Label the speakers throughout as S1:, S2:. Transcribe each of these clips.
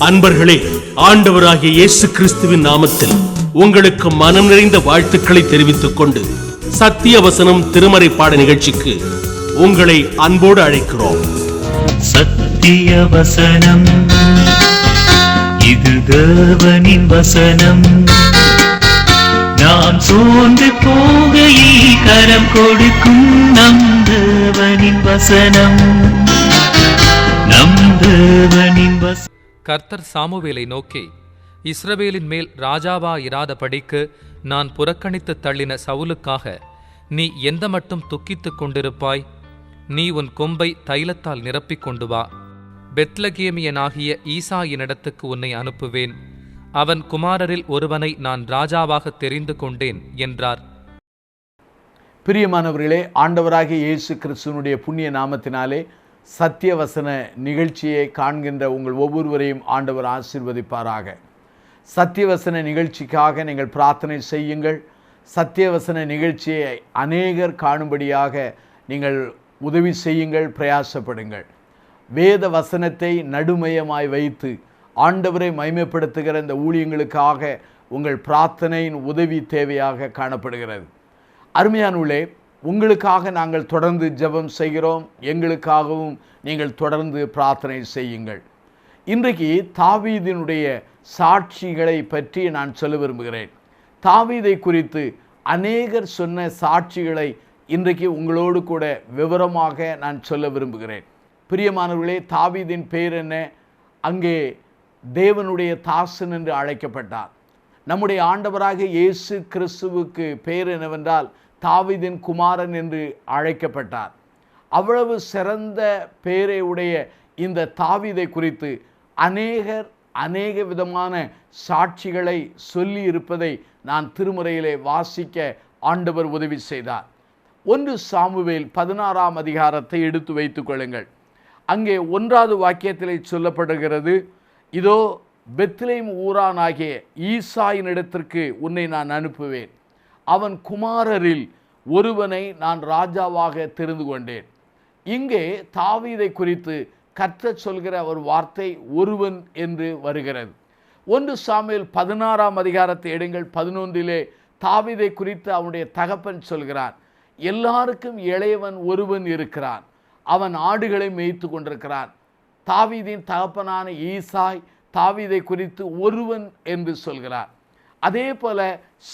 S1: அன்பர்களே, ஆண்டவராகிய இயேசு கிறிஸ்துவின் நாமத்தில் உங்களுக்கு மனம் நிறைந்த வாழ்த்துக்களை தெரிவித்துக் கொண்டு சத்திய வசனம் திருமறை பாட நிகழ்ச்சிக்கு உங்களை அன்போடு அழைக்கிறோம்.
S2: சத்திய வசனம், இது தேவனின் வசனம். நாம் சோர்ந்து போகையில் கரம் கொடுக்கும் நம் தேவனின் வசனம், நம் தேவனின் வசனம்.
S3: கர்த்தர் சாமுவேலை நோக்கி, இஸ்ரவேலின் மேல் ராஜாவா இராதபடிக்கு நான் புறக்கணித்து தள்ளின சவுலுக்காக நீ எந்த மட்டும் துக்கித்துக் கொண்டிருப்பாய்? நீ உன் கொம்பை தைலத்தால் நிரப்பிக் கொண்டு வா. பெத்லகேமியனாகிய ஈசாயினிடத்துக்கு உன்னை அனுப்புவேன். அவன் குமாரரில் ஒருவனை நான் ராஜாவாக தெரிந்து கொண்டேன் என்றார்.
S4: பிரியமானவர்களே, ஆண்டவராகிய இயேசு கிறிஸ்துவனுடைய புண்ணிய நாமத்தினாலே சத்தியவசன நிகழ்ச்சியை காண்கின்ற உங்கள் ஒவ்வொருவரையும் ஆண்டவர் ஆசீர்வதிப்பாராக. சத்தியவசன நிகழ்ச்சிக்காக நீங்கள் பிரார்த்தனை செய்யுங்கள். சத்தியவசன நிகழ்ச்சியை அநேகர் காணும்படியாக நீங்கள் உதவி செய்யுங்கள், பிரயாசப்படுங்கள். வேத வசனத்தை நடுமையமாய் வைத்து ஆண்டவரை மகிமைப்படுத்துகிற இந்த ஊழியங்களுக்காக உங்கள் பிரார்த்தனையின் உதவி தேவையாக காணப்படுகிறது. அருமையானவர்களே, உங்களுக்காக நாங்கள் தொடர்ந்து ஜெபம் செய்கிறோம். எங்களுக்காகவும் நீங்கள் தொடர்ந்து பிரார்த்தனை செய்யுங்கள். இன்றைக்கு தாவீதினுடைய சாட்சிகளை பற்றி நான் சொல்ல விரும்புகிறேன். தாவீதை குறித்து அநேகர் சொன்ன சாட்சிகளை இன்றைக்கு உங்களோடு கூட விவரமாக நான் சொல்ல விரும்புகிறேன். பிரியமானவர்களே, தாவீதின் பெயர் என்ன? அங்கே தேவனுடைய தாசன் என்று அழைக்கப்பட்டார். நம்முடைய ஆண்டவராக இயேசு கிறிஸ்துவுக்கு பெயர் என்னவென்றால் தாவீதின் குமாரன் என்று அழைக்கப்பட்டார். அவ்வளவு சிறந்த பெயரை உடைய இந்த தாவீதை குறித்து அநேக விதமான சாட்சிகளை சொல்லி இருப்பதை நான் திருமுறையிலே வாசிக்க ஆண்டவர் உதவி செய்தார். 1 சாமுவேல் 16ஆம் அதிகாரத்தை எடுத்து வைத்துக் கொள்ளுங்கள். அங்கே 1வது வாக்கியத்திலே சொல்லப்படுகிறது, இதோ பெத்லெகேம் ஊரானாகிய ஈசாயினிடத்திற்கு உன்னை நான் அனுப்புவேன். அவன் குமாரரில் ஒருவனை நான் ராஜாவாக தெரிந்து கொண்டேன். இங்கே தாவீதை குறித்து கர்த்தர் சொல்கிற ஒரு வார்த்தை ஒருவன் என்று வருகிறது. 1 சாமுவேல் 16ஆம் அதிகாரத்தை எடுங்கள். 11 தாவீதை குறித்து அவனுடைய தகப்பன் சொல்கிறான், எல்லாருக்கும் இளையவன் ஒருவன் இருக்கிறான், அவன் ஆடுகளை மேய்த்து கொண்டிருக்கிறான். தாவீதின் தகப்பனான ஈசாய் தாவீதை குறித்து ஒருவன் என்று சொல்கிறார். அதே போல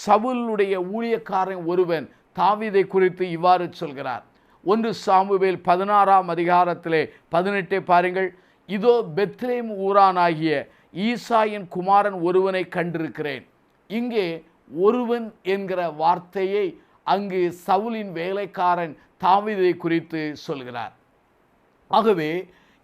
S4: சவுலுடைய ஊழியக்காரன் ஒருவன் தாவீதை குறித்து இவ்வாறு சொல்கிறார். 1 சாமுவேல் 16ஆம் அதிகாரத்திலே 18 பாருங்கள். இதோ பெத்லெகேம் ஊரானாகிய ஈசாயின் குமாரன் ஒருவனை கண்டிருக்கிறேன். இங்கே ஒருவன் என்கிற வார்த்தையை அங்கு சவுலின் வேலைக்காரன் தாவீதை குறித்து சொல்கிறார். ஆகவே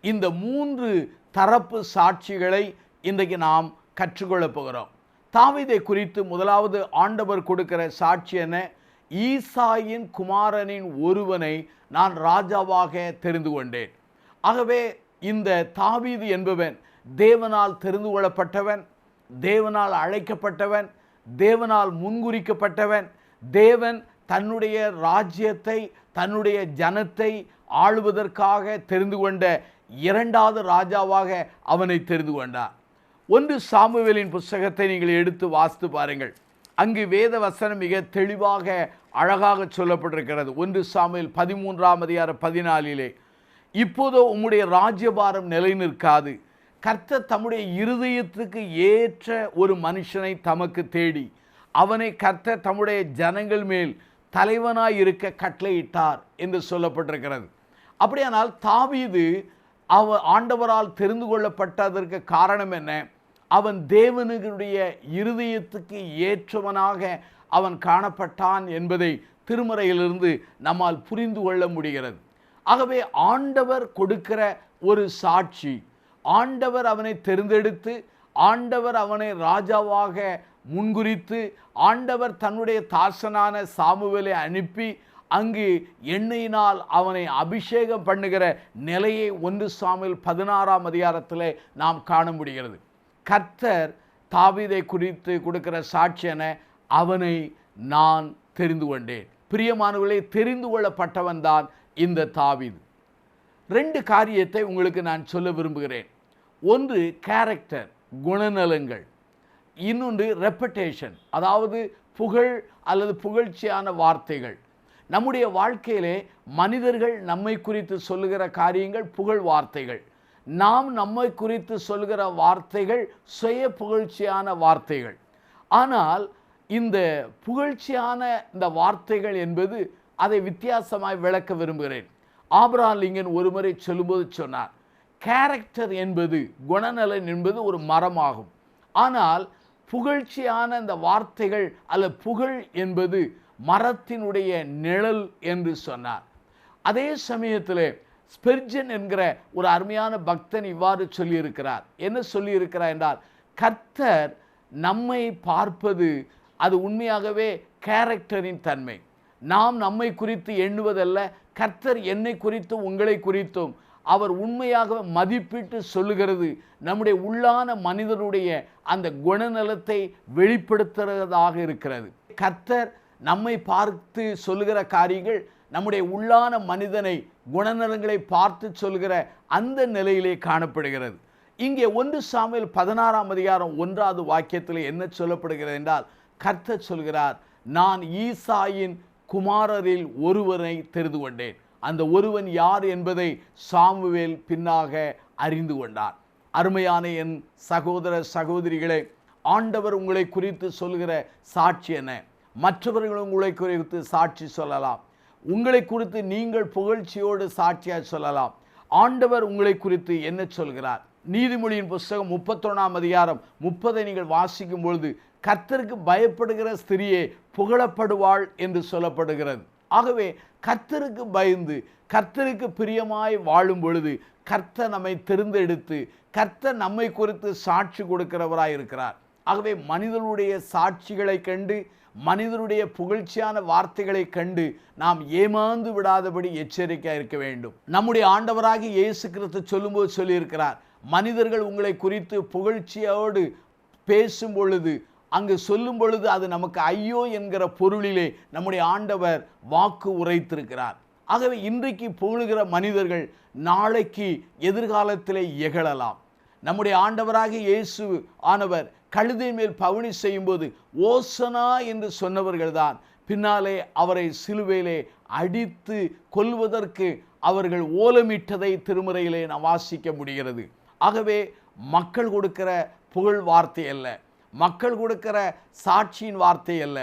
S4: இந்த 3 தரப்பு சாட்சிகளை இன்றைக்கு நாம் கற்றுக்கொள்ளப் போகிறோம். தாவீதை குறித்து முதலாவது ஆண்டவர் கொடுக்கிற சாட்சி என்ன? ஈசாயின் குமாரனின் ஒருவனை நான் ராஜாவாக தெரிந்து கொண்டேன். ஆகவே இந்த தாவீது என்பவன் தேவனால் தெரிந்து கொள்ளப்பட்டவன், தேவனால் அழைக்கப்பட்டவன், தேவனால் முன்குறிக்கப்பட்டவன். தேவன் தன்னுடைய ராஜ்யத்தை, தன்னுடைய ஜனத்தை ஆளுவதற்காக தெரிந்து கொண்ட 2வது ராஜாவாக அவனை தெரிந்து கொண்டார். 1 சாமுவேலின் புஸ்தகத்தை நீங்கள் எடுத்து வாசித்து பாருங்கள். அங்கு வேத வசனம் மிக தெளிவாக அழகாக சொல்லப்பட்டிருக்கிறது. 1 சாமுவேல் 13ஆம் அதிகாரம் 14 இப்போதோ உம்முடைய ராஜ்யபாரம் நிலை நிற்காது, கர்த்தர் தம்முடைய இருதயத்துக்கு ஏற்ற ஒரு மனுஷனை தமக்கு தேடி அவனை கர்த்தர் தம்முடைய ஜனங்கள் மேல் தலைவனாய் இருக்க கட்டளையிட்டார் என்று சொல்லப்பட்டிருக்கிறது. அப்படியானால் தாவீது ஆண்டவரால் தெரிந்து கொள்ளப்பட்டதற்கு காரணம் என்ன? அவன் தேவனுடைய இருதயத்துக்கு ஏற்றவனாக அவன் காணப்பட்டான் என்பதை திருமறையிலிருந்து நம்மால் புரிந்து கொள்ள முடிகிறது. ஆகவே ஆண்டவர் கொடுக்கிற ஒரு சாட்சி, ஆண்டவர் அவனை தெரிந்தெடுத்து, ஆண்டவர் அவனை ராஜாவாக முன்குறித்து, ஆண்டவர் தன்னுடைய தாசனான சாமுவேலை அனுப்பி அங்கு எண்ணெயினால் அவனை அபிஷேகம் பண்ணுகிற நிலையை 1 சாமுவேல் 16ஆம் அதிகாரத்தில் நாம் காண முடிகிறது. கர்த்தர் தாவீதை குறித்து கொடுக்கிற சாட்சி என, அவனை நான் தெரிந்து கொண்டேன். பிரியமானவர்களே, தெரிந்து கொள்ளப்பட்டவன் தான் இந்த தாவீது. 2 காரியத்தை உங்களுக்கு நான் சொல்ல விரும்புகிறேன். ஒன்று கேரக்டர், குணநலங்கள். இன்னொன்று ரெப்புடேஷன், அதாவது புகழ் அல்லது புகழ்ச்சியான வார்த்தைகள். நம்முடைய வாழ்க்கையிலே மனிதர்கள் நம்மை குறித்து சொல்லுகிற காரியங்கள் புகழ் வார்த்தைகள். நாம் நம்மை குறித்து சொல்கிற வார்த்தைகள் சுய புகழ்ச்சியான வார்த்தைகள். ஆனால் இந்த புகழ்ச்சியான இந்த வார்த்தைகள் என்பது அதை வித்தியாசமாய் விளக்க விரும்புகிறேன். ஆபிரகாம் லிங்கன் ஒருமுறை சொல்லும்போது சொன்னார், கேரக்டர் என்பது, குணநலன் என்பது ஒரு மரமாகும். ஆனால் புகழ்ச்சியான இந்த வார்த்தைகள் அல்லது புகழ் என்பது மரத்தினுடைய நிழல் என்று சொன்னார். அதே சமயத்தில் ஸ்பெர்ஜன் என்கிற ஒரு அருமையான பக்தன் இவ்வாறு சொல்லியிருக்கிறார். என்ன சொல்லியிருக்கிறார் என்றால், கர்த்தர் நம்மை பார்ப்பது அது உண்மையாகவே கேரக்டரின் தன்மை. நாம் நம்மை குறித்து எண்ணுவதல்ல, கர்த்தர் என்னை குறித்தும் உங்களை குறித்தும் அவர் உண்மையாக மதிப்பிட்டு சொல்லுகிறது நம்முடைய உள்ளான மனிதனுடைய அந்த குணநலத்தை வெளிப்படுத்துகிறதாக இருக்கிறது. கர்த்தர் நம்மை பார்த்து சொல்லுகிற காரியங்கள் நம்முடைய உள்ளான மனிதனை குணநலங்களை பார்த்து சொல்கிற அந்த நிலையிலே காணப்படுகிறது. இங்கே 1 சாமுவேல் 16ஆம் அதிகாரம் 1வது வாக்கியத்தில் என்ன சொல்லப்படுகிறது என்றால், கர்த்தர் சொல்கிறார், நான் ஈசாயின் குமாரரில் ஒருவனை தெரிந்து கொண்டேன். அந்த ஒருவன் யார் என்பதை சாமுவேல் பின்னாக அறிந்து கொண்டார். அருமையான என் சகோதர சகோதரிகளே, ஆண்டவர் உங்களை குறித்து சொல்கிற சாட்சி என்ன? மற்றவர்கள் உங்களை குறித்து சாட்சி சொல்லலாம். உங்களை குறித்து நீங்கள் புகழ்ச்சியோடு சாட்சியாக சொல்லலாம். ஆண்டவர் உங்களை குறித்து என்ன சொல்கிறார்? நீதிமொழியின் புஸ்தகம் 31ஆம் அதிகாரம் 30 நீங்கள் வாசிக்கும் பொழுது, கர்த்தருக்கு பயப்படுகிற ஸ்திரியே புகழப்படுவாள் என்று சொல்லப்படுகிறது. ஆகவே கர்த்தருக்கு பயந்து கர்த்தருக்கு பிரியமாய் வாழும் பொழுது கர்த்தர் நம்மை தேர்ந்தெடுத்து கர்த்தர் நம்மை குறித்து சாட்சி கொடுக்கிறவராய் இருக்கிறார். ஆகவே மனிதனுடைய சாட்சிகளை கண்டு, மனிதனுடைய புகழ்ச்சியான வார்த்தைகளை கண்டு நாம் ஏமாந்து விடாதபடி எச்சரிக்கையாக இருக்க வேண்டும். நம்முடைய ஆண்டவராகி இயேசு கிறிஸ்து சொல்லும்போது சொல்லியிருக்கிறார், மனிதர்கள் உங்களை குறித்து புகழ்ச்சியோடு பேசும் பொழுது, அங்கு சொல்லும் பொழுது அது நமக்கு ஐயோ என்கிற பொருளிலே நம்முடைய ஆண்டவர் வாக்கு உரைத்திருக்கிறார். ஆகவே இன்றைக்கு புகழுகிற மனிதர்கள் நாளைக்கு எதிர்காலத்திலே இகழலாம். நம்முடைய ஆண்டவராக இயேசு ஆனவர் கழுதை மேல் பவனி செய்யும்போது ஓசனா என்று சொன்னவர்கள்தான் பின்னாலே அவரை சிலுவையிலே அடித்து கொல்வதற்கு அவர்கள் ஓலமிட்டதை திருமறையிலே நாம் வாசிக்க முடிகிறது. ஆகவே மக்கள் கொடுக்கிற புகழ் வார்த்தை அல்ல, மக்கள் கொடுக்கிற சாட்சியின் வார்த்தை அல்ல,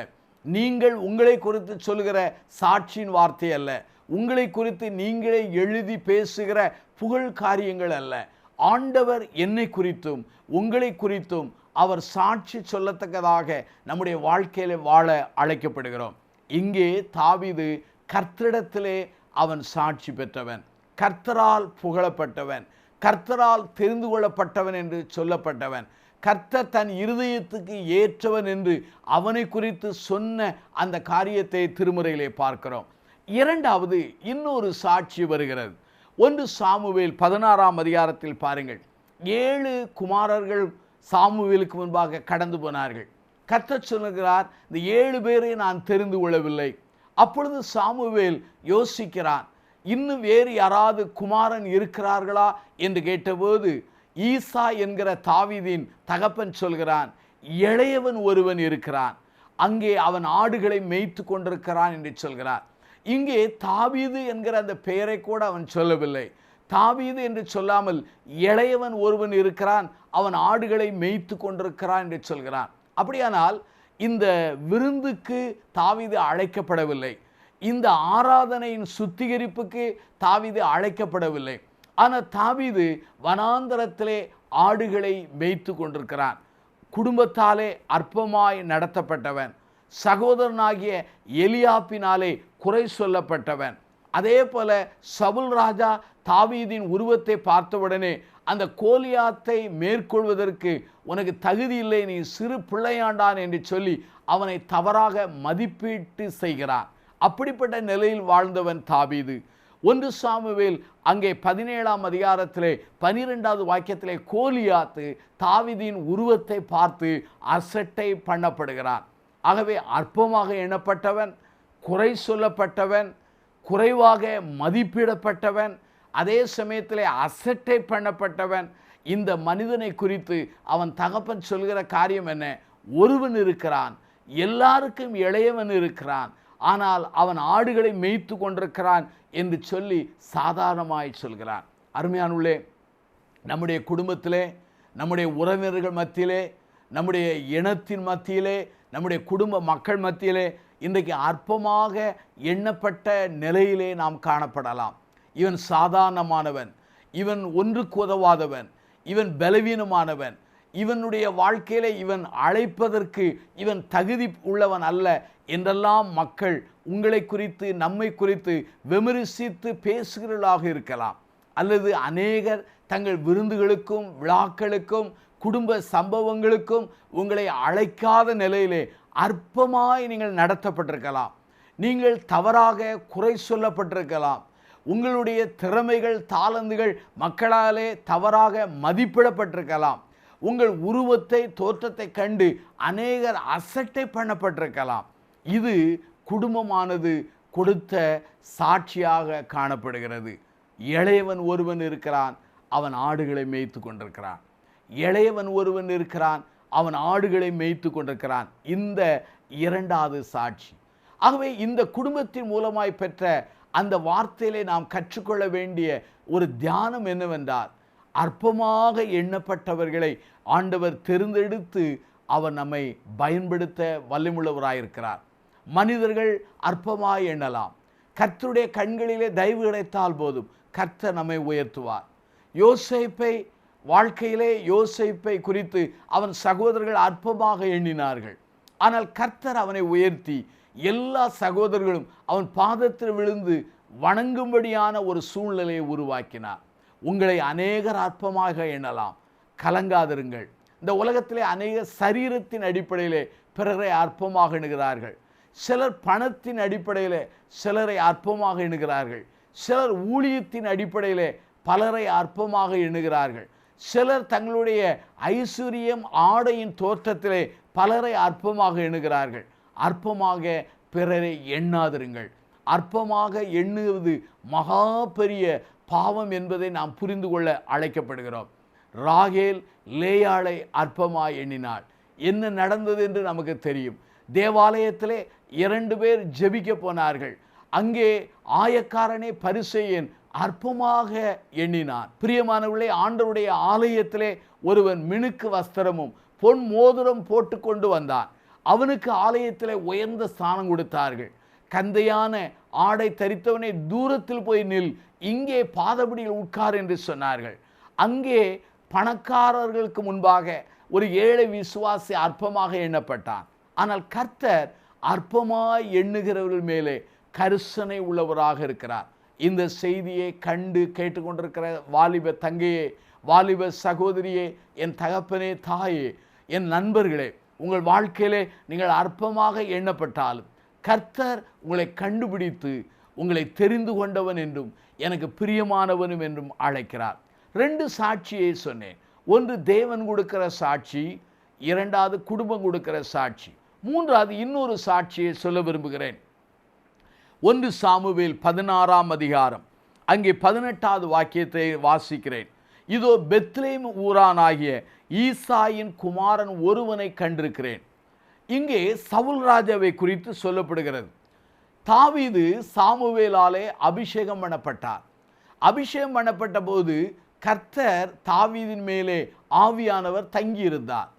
S4: நீங்கள் உங்களை குறித்து சொல்கிற சாட்சியின் வார்த்தை அல்ல, உங்களை குறித்து நீங்களே எழுதி பேசுகிற புகழ் காரியங்கள் அல்ல. ஆண்டவர் என்னை குறித்தும் உங்களை குறித்தும் அவர் சாட்சி சொல்லத்தக்கதாக நம்முடைய வாழ்க்கையில வாழ அழைக்கப்படுகிறோம். இங்கே தாவீது கர்த்தரிடத்திலே அவன் சாட்சி பெற்றவன், கர்த்தரால் புகழப்பட்டவன், கர்த்தரால் தெரிந்து கொள்ளப்பட்டவன் என்று சொல்லப்பட்டவன், கர்த்தர் தன் இருதயத்துக்கு ஏற்றவன் என்று அவனை குறித்து சொன்ன அந்த காரியத்தை திருமுறையிலே பார்க்கிறோம். இரண்டாவது இன்னொரு சாட்சி வருகிறது. 1 சாமுவேல் 16ஆம் அதிகாரத்தில் பாருங்கள். 7 குமாரர்கள் சாமுவேலுக்கு முன்பாக கடந்து போனார்கள். கர்த்தர் சொல்லுகிறார், இந்த 7 பேரை நான் தெரிந்து கொள்ளவில்லை. அப்பொழுது சாமுவேல் யோசிக்கிறான், இன்னும் வேறு யாராவது குமாரன் இருக்கிறார்களா என்று கேட்டபோது ஈசா என்கிற தாவீதின் தகப்பன் சொல்கிறான், இளையவன் ஒருவன் இருக்கிறான், அங்கே அவன் ஆடுகளை மேய்த்து கொண்டிருக்கிறான் என்று சொல்கிறார். இங்கே தாவீது என்கிற அந்த பெயரை கூட அவன் சொல்லவில்லை. தாவீது என்று சொல்லாமல் இளையவன் ஒருவன் இருக்கிறான், அவன் ஆடுகளை மேய்த்து கொண்டிருக்கிறான் என்று சொல்கிறான். அப்படியானால் இந்த விருந்துக்கு தாவீது அழைக்கப்படவில்லை, இந்த ஆராதனையின் சுத்திகரிப்புக்கு தாவீது அழைக்கப்படவில்லை. ஆனால் தாவீது வனாந்தரத்திலே ஆடுகளை மேய்த்து கொண்டிருக்கிறான். குடும்பத்தாலே அற்பமாய் நடத்தப்பட்டவன், சகோதரனாகிய எலியாப்பினாலே குறை சொல்லப்பட்டவன். அதே போல சவுல் ராஜா தாவீதின் உருவத்தை பார்த்தவுடனே அந்த கோலியாத்தை மேற்கொள்வதற்கு உனக்கு தகுதி இல்லை, நீ சிறு பிள்ளையாண்டான் என்று சொல்லி அவனை தவறாக மதிப்பீட்டு செய்கிறான். அப்படிப்பட்ட நிலையில் வாழ்ந்தவன் தாவீது. 1 சாமுவேல் அங்கே 17ஆம் அதிகாரத்திலே 12வது வாக்கியத்திலே கோலியாத்து தாவீதின் உருவத்தை பார்த்து அசட்டை பண்ணப்படுகிறான். ஆகவே அற்பமாக எண்ணப்பட்டவன், குறை சொல்லப்பட்டவன், குறைவாக மதிப்பிடப்பட்டவன், அதே சமயத்திலே அசட்டை பண்ணப்பட்டவன். இந்த மனிதனை குறித்து அவன் தகப்பன் சொல்கிற காரியம் என்ன? ஒருவன் இருக்கிறான், எல்லாருக்கும் இளையவன் இருக்கிறான், ஆனால் அவன் ஆடுகளை மேய்த்து கொண்டிருக்கிறான் என்று சொல்லி சாதாரணமாய் சொல்கிறான். அருமையானுள்ளே, நம்முடைய குடும்பத்திலே, நம்முடைய உறவினர்கள் மத்தியிலே, நம்முடைய இனத்தின் மத்தியிலே, நம்முடைய குடும்ப மக்கள் மத்தியிலே இன்றைக்கு அற்பமாக எண்ணப்பட்ட நிலையிலே நாம் காணப்படலாம். இவன் சாதாரணமானவன், இவன் ஒன்றுக்கு உதவாதவன், இவன் பலவீனமானவன், இவனுடைய வாழ்க்கையிலே இவன் அழைப்பதற்கு இவன் தகுதி உள்ளவன் அல்ல என்றெல்லாம் மக்கள் உங்களை குறித்து நம்மை குறித்து விமர்சித்து பேசுகிறவர்களாக இருக்கலாம். அல்லது அநேகர் தங்கள் விருந்துகளுக்கும் விழாக்களுக்கும் குடும்ப சம்பவங்களுக்கும் உங்களை அழைக்காத நிலையிலே அற்பமாய் நீங்கள் நடத்தப்பட்டிருக்கலாம். நீங்கள் தவறாக குறை சொல்லப்பட்டிருக்கலாம். உங்களுடைய திறமைகள் தாளந்துகள் மக்களாலே தவறாக மதிப்பிடப்பட்டிருக்கலாம். உங்கள் உருவத்தை தோற்றத்தை கண்டு அநேகர் அசட்டை பண்ணப்பட்டிருக்கலாம். இது குடும்பமானது கொடுத்த சாட்சியாக காணப்படுகிறது. இளையவன் ஒருவன் இருக்கிறான், அவன் ஆடுகளை மேய்த்து கொண்டிருக்கிறான். இளையவன் ஒருவன் இருக்கிறான், அவன் ஆடுகளை மேய்த்து கொண்டிருக்கிறான். இந்த இரண்டாவது சாட்சி. ஆகவே இந்த குடும்பத்தின் மூலமாய் பெற்ற அந்த வார்த்தையிலே நாம் கற்றுக்கொள்ள வேண்டிய ஒரு தியானம் என்னவென்றால், அற்பமாக எண்ணப்பட்டவர்களை ஆண்டவர் தேர்ந்தெடுத்து அவர் நம்மை பயன்படுத்த வல்லமுள்ளவராயிருக்கிறார். மனிதர்கள் அற்பமாய் எண்ணலாம். கர்த்தருடைய கண்களிலே தயவு கிடைத்தால் போதும், கர்த்தர் நம்மை உயர்த்துவார். யோசேப்பை வாழ்க்கையிலே யோசேப்பை குறித்து அவன் சகோதரர்கள் அற்பமாக எண்ணினார்கள். ஆனால் கர்த்தர் அவனை உயர்த்தி எல்லா சகோதரர்களும் அவன் பாதத்தில் விழுந்து வணங்கும்படியான ஒரு சூழ்நிலையை உருவாக்கினார். உங்களை அநேகர் அற்பமாக எண்ணலாம், கலங்காதிருங்கள். இந்த உலகத்திலே அநேக சரீரத்தின் அடிப்படையிலே பிறரை அற்பமாக எண்ணுகிறார்கள். சிலர் பணத்தின் அடிப்படையிலே சிலரை அற்பமாக எண்ணுகிறார்கள். சிலர் ஊழியத்தின் அடிப்படையிலே பலரை அற்பமாக எண்ணுகிறார்கள். சிலர் தங்களுடைய ஐஸ்வர்யம் ஆடையின் தோற்றத்திலே பலரை அற்பமாக எண்ணுகிறார்கள். அற்பமாக பிறரை எண்ணாதிருங்கள். அற்பமாக எண்ணுவது மகா பெரிய பாவம் என்பதை நாம் புரிந்து கொள்ள அழைக்கப்படுகிறோம். ராகேல் லேயாளை அற்பமாய் எண்ணினாள். என்ன நடந்தது என்று நமக்கு தெரியும். தேவாலயத்திலே 2 பேர் ஜெபிக்க போனார்கள். அங்கே ஆயக்காரனே பரிசேயன் அற்பமாக எண்ணினான். பிரியமானவர்களே, ஆண்டவருடைய ஆலயத்திலே ஒருவன் மினுக்கு வஸ்திரமும் பொன் மோதிரம் போட்டு கொண்டு வந்தான். அவனுக்கு ஆலயத்திலே உயர்ந்த ஸ்தானம் கொடுத்தார்கள். கந்தையான ஆடை தரித்தவனை தூரத்தில் போய் நில், இங்கே பாதபடியில் உட்கார் என்று சொன்னார்கள். அங்கே பணக்காரர்களுக்கு முன்பாக ஒரு ஏழை விசுவாசி அற்பமாக எண்ணப்பட்டான். ஆனால் கர்த்தர் அற்பமாய் எண்ணுகிறவர்கள் மேலே கரிசனை உள்ளவராக இருக்கிறார். இந்த செய்தியை கண்டு கேட்டுக்கொண்டிருக்கிற வாலிப தங்கையே, வாலிப சகோதரியே, என் தகப்பனே, தாயே, என் நண்பர்களே, உங்கள் வாழ்க்கையிலே நீங்கள் அற்பமாக எண்ணப்பட்டாலும் கர்த்தர் உங்களை கண்டுபிடித்து உங்களை தெரிந்து கொண்டவன் என்றும் எனக்கு பிரியமானவனும் என்றும் அழைக்கிறார். 2 சாட்சியை சொன்னேன். ஒன்று தேவன் கொடுக்கிற சாட்சி, 2வது குடும்பம் கொடுக்கிற சாட்சி, 3வது இன்னொரு சாட்சியை சொல்ல விரும்புகிறேன். 1 சாமுவேல் 16ஆம் அதிகாரம், அங்கே 18வது வாக்கியத்தை வாசிக்கிறேன். இதோ பெத்லேம் ஊரானாகிய ஈசாயின் குமாரன் ஒருவனை கண்டிருக்கிறேன். இங்கே சவுல் ராஜாவை குறித்து சொல்லப்படுகிறது. தாவீது சாமுவேலாலே அபிஷேகம் பண்ணப்பட்டார். அபிஷேகம் பண்ணப்பட்ட போது கர்த்தர் தாவீதின் மேலே ஆவியானவர் தங்கியிருந்தார்.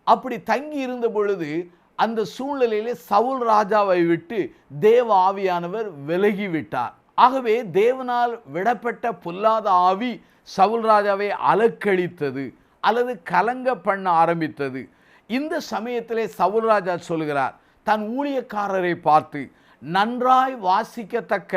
S4: அப்படி தங்கி இருந்த பொழுது அந்த சூழ்நிலையிலே சவுல் ராஜாவை விட்டு தேவ ஆவியானவர் விலகிவிட்டார். ஆகவே தேவனால் விடப்பட்ட பொல்லாத ஆவி சவுல் ராஜாவை அலக்கழித்தது அல்லது கலங்க பண்ண ஆரம்பித்தது. இந்த சமயத்திலே சவுல் ராஜா சொல்கிறார், தன் ஊழியக்காரரை பார்த்து, நன்றாய் வாசிக்கத்தக்க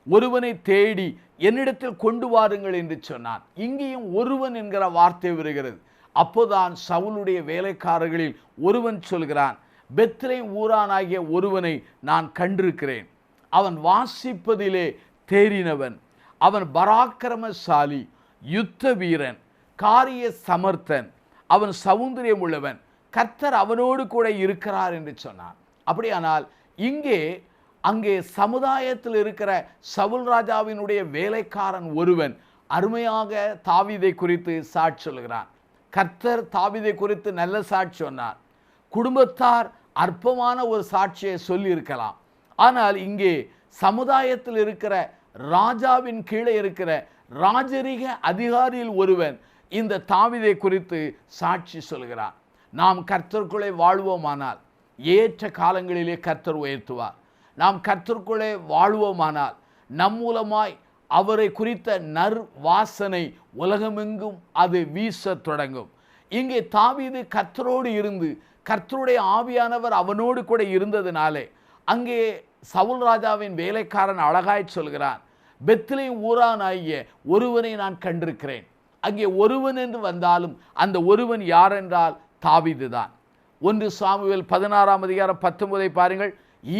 S4: ஒருவனை தேடி என்னிடத்தில் கொண்டு வாருங்கள் என்று சொன்னான். இங்கேயும் ஒருவன் என்கிற வார்த்தை வருகிறது. அப்போதான் சவுலுடைய வேலைக்காரர்களில் ஒருவன் சொல்கிறான், பெத்லேம் ஊரானாகிய ஒருவனை நான் கண்டிருக்கிறேன். அவன் வாசிப்பதிலே தேறினவன், அவன் பராக்கிரமசாலி, யுத்த வீரன், காரிய சமர்த்தன், அவன் சௌந்தரியம் உள்ளவன், கர்த்தர் அவனோடு கூட இருக்கிறார் என்று சொன்னான். அப்படியானால் அங்கே சமுதாயத்தில் இருக்கிற சவுல் ராஜாவினுடைய வேலைக்காரன் ஒருவன் அருமையாக தாவீதை குறித்து சாட்சி சொல்கிறான். கர்த்தர் தாவீதை குறித்து நல்ல சாட்சி சொன்னார். குடும்பத்தார் அற்பமான ஒரு சாட்சியை சொல்லி இருக்கலாம். ஆனால் இங்கே சமுதாயத்தில் இருக்கிற ராஜாவின் கீழே இருக்கிற ராஜரீக அதிகாரியில் ஒருவன் இந்த தாவீதை குறித்து சாட்சி சொல்கிறான். நாம் கர்த்தருக்குள்ளே வாழ்வோமானால் ஏற்ற காலங்களிலே கர்த்தர் உயர்த்துவார். நாம் கர்த்தருக்குள்ளே வாழ்வோமானால் நம் மூலமாய் அவரை குறித்த நற்வாசனை உலகமெங்கும் அது வீச தொடங்கும். இங்கே தாவீது கர்த்தரோடு இருந்து கர்த்தருடைய ஆவியானவர் அவனோடு கூட இருந்ததினாலே அங்கே சவுல் ராஜாவின் வேலைக்காரன் அழகாய் சொல்கிறான், பெத்லெகேம் ஊரானாகிய ஒருவனை நான் கண்டிருக்கிறேன். அங்கே ஒருவன் என்று வந்தாலும் அந்த ஒருவன் யார் என்றால் தாவீது தான். 1 சாமுவேல் 16:19 பாருங்கள்.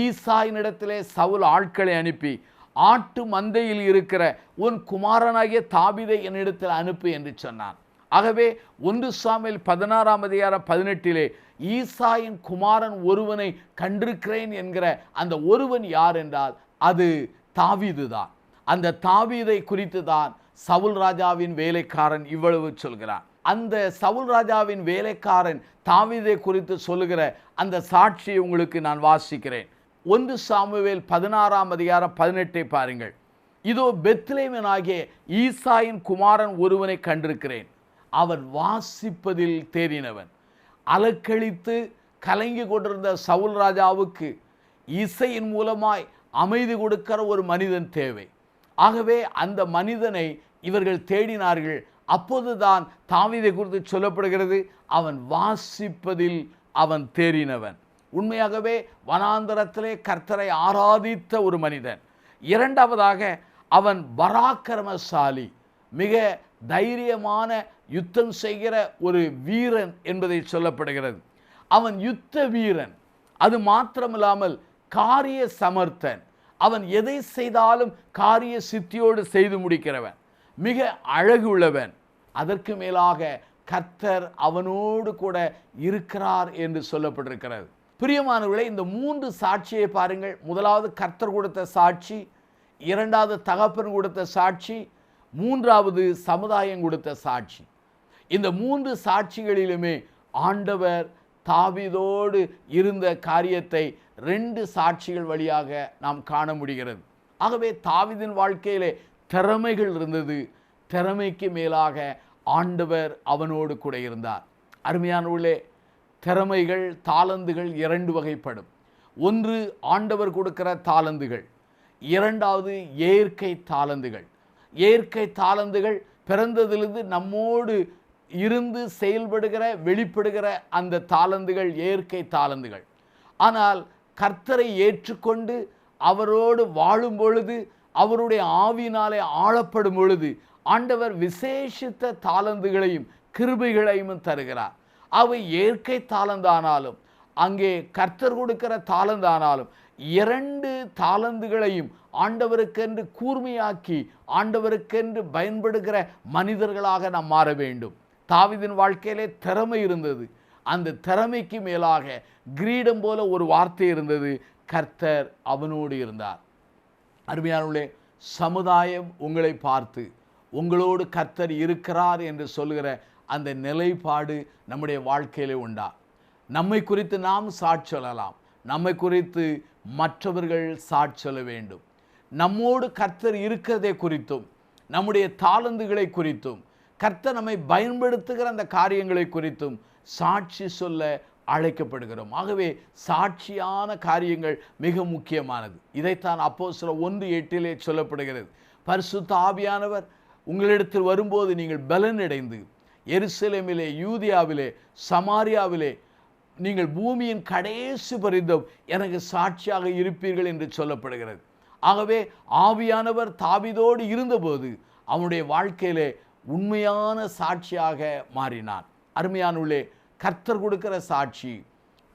S4: ஈசாயினிடத்திலே சவுல் ஆட்களை அனுப்பி, ஆட்டு மந்தையில் இருக்கிற உன் குமாரனாகிய தாவீதை என்னிடத்தில் அனுப்பு என்று சொன்னான். ஆகவே 1 சாமுவேல் 16:18 ஈசாயின் குமாரன் ஒருவனை கண்டிருக்கிறேன் என்கிற அந்த ஒருவன் யார் என்றால் அது தாவீது தான். அந்த தாவீதை குறித்து தான் சவுல் ராஜாவின் வேலைக்காரன் இவ்வளவு சொல்கிறான். அந்த சவுல் ராஜாவின் வேலைக்காரன் தாவீதை குறித்து சொல்லுகிற அந்த சாட்சியை உங்களுக்கு நான் வாசிக்கிறேன். 1 சாமுவேல் 16:18 பாருங்கள். இதோ பெத்லெகேமியனாகிய ஈசாயின் குமாரன் ஒருவனை கண்டிருக்கிறேன். அவன் வாசிப்பதில் தேறினவன். அலக்களித்து கலங்கி கொண்டிருந்த சவுல் ராஜாவுக்கு இசையின் மூலமாய் அமைதி கொடுக்கிற ஒரு மனிதன் தேவை. ஆகவே அந்த மனிதனை இவர்கள் தேடினார்கள். அப்போதுதான் தாவீதை குறித்து சொல்லப்படுகிறது, அவன் வாசிப்பதில் அவன் தேறினவன். உண்மையாகவே வனாந்தரத்திலே கர்த்தரை ஆராதித்த ஒரு மனிதன். இரண்டாவதாக அவன் பராக்கிரமசாலி, மிக தைரியமான யுத்தம் செய்கிற ஒரு வீரன் என்பதை சொல்லப்படுகிறது. அவன் யுத்த வீரன். அது மாத்திரமில்லாமல் காரிய சமர்த்தன். அவன் எதை செய்தாலும் காரிய சித்தியோடு செய்து முடிக்கிறவன், மிக அழகு உள்ளவன். அதற்கு மேலாக கர்த்தர் அவனோடு கூட இருக்கிறார் என்று சொல்லப்பட்டிருக்கிறது. பிரியமானவர்களே, இந்த 3 சாட்சியை பாருங்கள். முதலாவது கர்த்தர் கொடுத்த சாட்சி, இரண்டாவது தகப்பன் கொடுத்த சாட்சி, மூன்றாவது சமுதாயம் கொடுத்த சாட்சி. இந்த 3 சாட்சிகளிலுமே ஆண்டவர் தாவீதோடு இருந்த காரியத்தை 2 சாட்சிகள் வழியாக நாம் காண முடிகிறது. ஆகவே தாவீதின் வாழ்க்கையிலே திறமைகள் இருந்தது. திறமைக்கு மேலாக ஆண்டவர் அவனோடு கூட இருந்தார். அருமையானவர்களே, திறமைகள், தாளந்துகள் 2 வகைப்படும். ஒன்று ஆண்டவர் கொடுக்கிற தாளந்துகள், இரண்டாவது இயற்கை தாளந்துகள். இயற்கை தாளந்துகள் பிறந்ததிலிருந்து நம்மோடு இருந்து செயல்படுகிற வெளிப்படுகிற அந்த தாளந்துகள் இயற்கை தாளந்துகள். ஆனால் கர்த்தரை ஏற்றுக்கொண்டு அவரோடு வாழும் பொழுது, அவருடைய ஆவியினாலே ஆளப்படும் பொழுது ஆண்டவர் விசேஷித்த தாளந்துகளையும் கிருபைகளையும் தருகிறார். அவை இயற்கை தாளந்தானாலும் அங்கே கர்த்தர் கொடுக்கிற தாளந்தானாலும் 2 தாளந்துகளையும் ஆண்டவருக்கென்று கூர்மையாக்கி ஆண்டவருக்கென்று பயன்படுகிற மனிதர்களாக நாம் மாற வேண்டும். தாவீதின் வாழ்க்கையிலே திறமை இருந்தது. அந்த திறமைக்கு மேலாக கிரீடம் போல ஒரு வார்த்தை இருந்தது, கர்த்தர் அவனோடு இருந்தார். அருமையானவர்களே, சமுதாயம் உங்களை பார்த்து உங்களோடு கர்த்தர் இருக்கிறார் என்று சொல்லுகிற அந்த நிலைப்பாடு நம்முடைய வாழ்க்கையிலே உண்டா? நம்மை குறித்து நாம் சாட்சி சொல்லலாம், நம்மை குறித்து மற்றவர்கள் சாட்சி சொல்ல வேண்டும். நம்மோடு கர்த்தர் இருக்கிறதை குறித்தும், நம்முடைய தாளந்துகளை குறித்தும், கர்த்தர் நம்மை பயன்படுத்துகிற அந்த காரியங்களை குறித்தும் சாட்சி சொல்ல அழைக்கப்படுகிறோம். ஆகவே சாட்சியான காரியங்கள் மிக முக்கியமானது. இதைத்தான் அப்போஸ்தலர் 1:8 சொல்லப்படுகிறது. பரிசுத்த ஆவியானவர் உங்களிடத்தில் வரும்போது நீங்கள் பலனடைந்து எருசலேமிலே, யூதியாவிலே, சமாரியாவிலே நீங்கள் பூமியின் கடைசி பரிந்தும் எனக்கு சாட்சியாக இருப்பீர்கள் என்று சொல்லப்படுகிறது. ஆகவே ஆவியானவர் தாவீதோடு இருந்தபோது அவனுடைய வாழ்க்கையிலே உண்மையான சாட்சியாக மாறினான். அருமையானவர்களே, கர்த்தர் கொடுக்கிற சாட்சி,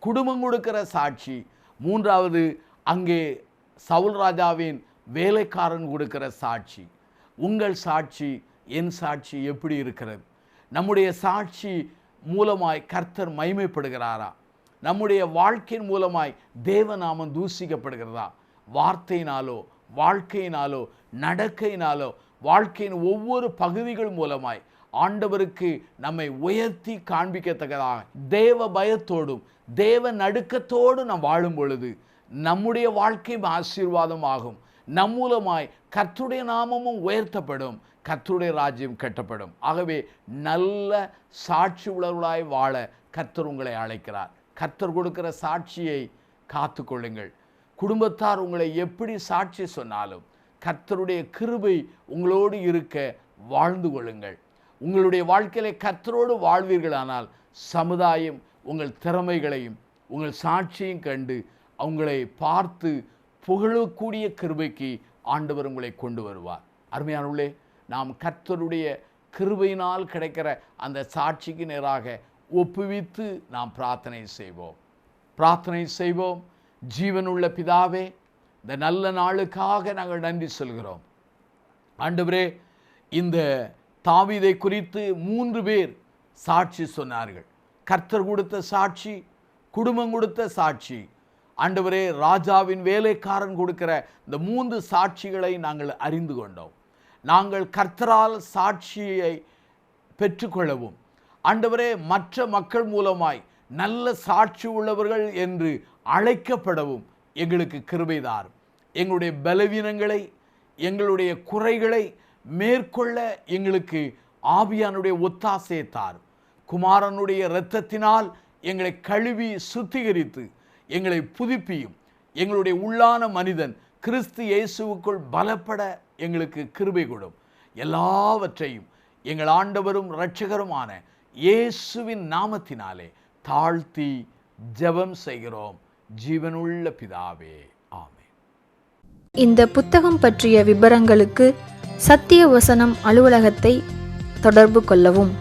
S4: குடும்பம் கொடுக்கிற சாட்சி, மூன்றாவது அங்கே சவுல் ராஜாவின் வேலைக்காரன் கொடுக்கிற சாட்சி. உங்கள் சாட்சி, என் சாட்சி எப்படி இருக்கிறது? நம்முடைய சாட்சி மூலமாய் கர்த்தர் மகிமைப்படுகிறாரா? நம்முடைய வாழ்க்கையின் மூலமாய் தேவநாமம் தூசிக்கப்படுகிறதா? வார்த்தையினாலோ, வாழ்க்கையினாலோ, நடக்கையினாலோ, வாழ்க்கையின் ஒவ்வொரு பகுதிகள் மூலமாய் ஆண்டவருக்கு நம்மை உயர்த்தி காண்பிக்கத்தக்கதாக தேவ பயத்தோடும் தேவ நடுக்கத்தோடும் நாம் வாழும் பொழுது நம்முடைய வாழ்க்கை ஆசீர்வாதமாகும். நம் மூலமாய் கர்த்தருடைய நாமமும் உயர்த்தப்படும், கர்த்தருடைய ராஜ்யம் கட்டப்படும். ஆகவே நல்ல சாட்சி உள்ளவர்களாய் வாழ கர்த்தர் உங்களை அழைக்கிறார். கர்த்தர் கொடுக்கிற சாட்சியை காத்து கொள்ளுங்கள். குடும்பத்தார் உங்களை எப்படி சாட்சி சொன்னாலும் கர்த்தருடைய கிருபை உங்களோடு இருக்க வாழ்ந்து கொள்ளுங்கள். உங்களுடைய வாழ்க்கையில கர்த்தரோடு வாழ்வீர்களானால் சமுதாயம் உங்கள் திறமைகளையும் உங்கள் சாட்சியும் கண்டு அவங்களை பார்த்து புகழக்கூடிய கிருபைக்கு ஆண்டவர் உங்களை கொண்டு வருவார். அருமையானவர்களே, நாம் கர்த்தருடைய கிருபையினால் கிடைக்கிற அந்த சாட்சிக்கு நேராக ஒப்புவித்து நாம் பிரார்த்தனை செய்வோம். ஜீவனுள்ள பிதாவே, இந்த நல்ல நாளுக்காக நாங்கள் நன்றி சொல்கிறோம். ஆண்டவரே, இந்த தாவீதை குறித்து 3 பேர் சாட்சி சொன்னார்கள். கர்த்தர் கொடுத்த சாட்சி, குடும்பம் கொடுத்த சாட்சி, ஆண்டவரே ராஜாவின் வேலைக்காரன் கொடுக்கிற இந்த 3 சாட்சிகளை நாங்கள் அறிந்து கொண்டோம். நாங்கள் கர்த்தரால் சாட்சியை பெற்றுக்கொள்ளவும், ஆண்டவரே மற்ற மக்கள் மூலமாய் நல்ல சாட்சி உள்ளவர்கள் என்று அழைக்கப்படவும் எங்களுக்கு கிருபை தாரும். எங்களுடைய பலவீனங்களை, எங்களுடைய குறைகளை மேற்கொள்ள எங்களுக்கு ஆவியானுடைய ஒத்தாசையை தாரும். குமாரனுடைய இரத்தத்தினால் எங்களை கழுவி சுத்திகரித்து எங்களை புதுப்பியும். எங்களுடைய உள்ளான மனிதன் கிறிஸ்து இயேசுவுக்குள் பலப்பட எங்களுக்கு கிருபை கொடும். எல்லாவற்றையும் எங்கள் ஆண்டவரும் இரட்சகருமான இயேசுவின் நாமத்தினாலே தாழ்த்தி ஜெபம் செய்கிறோம். ஜீவனுள்ள பிதாவே, ஆமென்.
S5: இந்த புத்தகம் பற்றிய விபரங்களுக்கு சத்திய வசனம் அலுவலகத்தை தொடர்பு கொள்ளவும்.